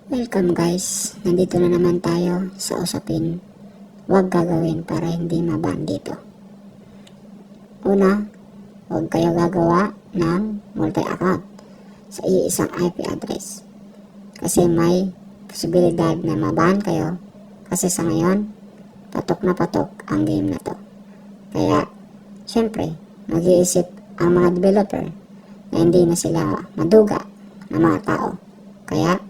Welcome guys, nandito na naman tayo sa usapin huwag gagawin para hindi maban dito. Una, huwag kayo gagawa ng multi-account sa iisang IP address kasi may posibilidad na maban kayo kasi sa ngayon, patok na patok ang game na to. Kaya, syempre, mag-iisip ang mga developer na hindi na sila maduga na mga tao. Kaya,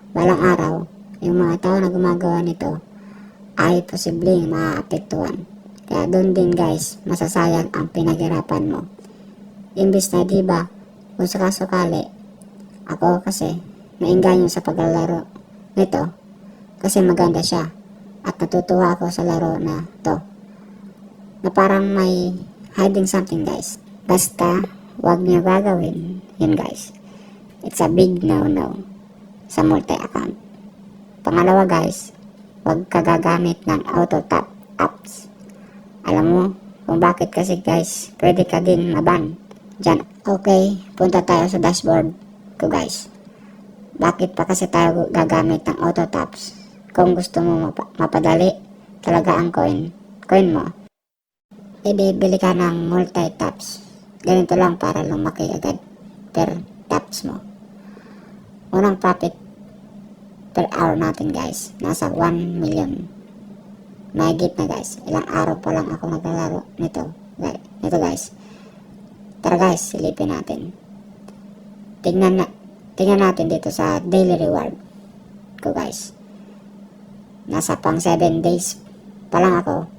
balang araw, yung mga tao na gumagawa nito ay posibleng maaapektuhan. Kaya doon din guys, masasayang ang pinaghirapan mo. Imbis na diba, kung sakasakali, ako kasi nainganyo sa paglalaro nito kasi maganda siya at natutuwa ako sa laro na to na parang may hiding something guys. Basta, wag niyo gagawin yun guys. It's a big no-no sa multi-account. Pangalawa guys, huwag ka gagamit ng auto-tap apps. Alam mo kung bakit kasi guys, pwede ka din maban dyan. Okay, punta tayo sa dashboard ko guys. Bakit pa kasi tayo gagamit ng auto-taps? Kung gusto mo mapadali talaga ang coin mo, bili ka ng multi-taps. Ganito lang para lumaki agad per taps mo. Unang profit per hour natin guys, nasa 1 million. Mahigit na guys, ilang araw pa lang ako naglalaro nito guys. Tara guys, silipin natin. Tingnan natin dito sa daily reward ko guys. Nasa pang 7 days pa lang ako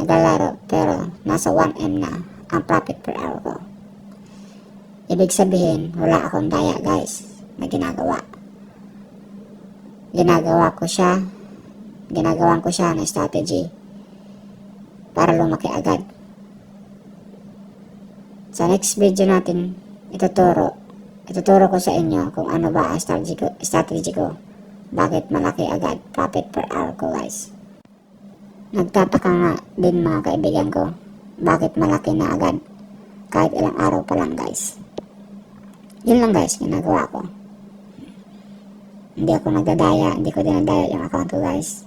naglalaro, pero nasa 1M na ang profit per hour ko. Ibig sabihin, wala akong daya guys na ginagawa. Ginagawan ko siya na strategy para lumaki agad. Sa next video natin, ituturo ko sa inyo kung ano ba ang strategy ko. Bakit malaki agad profit per hour ko guys. Nagtataka nga din mga kaibigan ko, bakit malaki na agad kahit ilang araw pa lang guys. Yun lang guys, ginagawa ko. Hindi ako nagdadaya, hindi ko dinadaya yung account ko guys.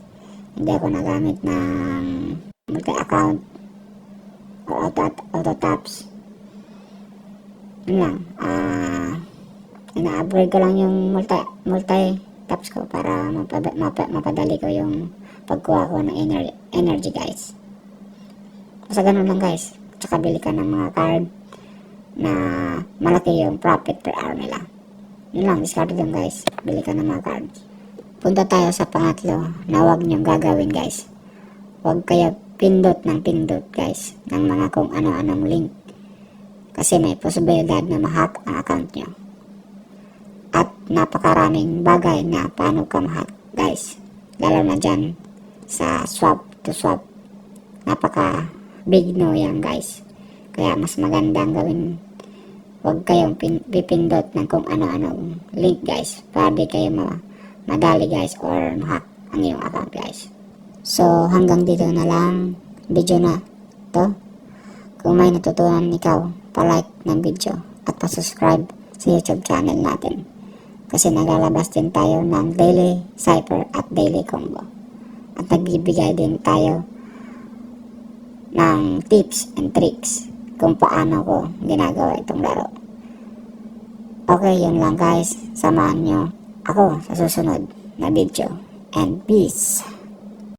Hindi ako nagamit ng multi-account or auto-taps. Yun lang. Ina-upgrade ko lang yung multi-taps ko para mapadali ko yung pagkuha ko ng energy guys. Basta ganun lang guys. Tsaka bili ka ng mga card na malaki yung profit per hour nila. Yun lang, discard lang guys. Bili ka ng mga cards. Punta tayo sa pangatlo na huwag niyong gagawin guys. Huwag kayo pindot guys ng mga kung ano-anong link. Kasi may posibilidad na ma-hack ang account nyo. At napakaraming bagay na paano ka ma-hack guys. Lalo na dyan sa swap to swap. Napaka big no yan guys. Kaya mas magandang gawin, huwag kayong pipindot ng kung ano-anong link guys para di kayo madali guys or ma-hack ang iyong account guys. So hanggang dito na lang video na to. Kung may natutunan ikaw, pa-like ng video at pa-subscribe sa YouTube channel natin. Kasi naglalabas din tayo ng daily cipher at daily combo. At nagbibigay din tayo ng tips and tricks kung paano ko ginagawa itong laro. Okay, yun lang guys. Samahan nyo ako sa susunod na video. And peace!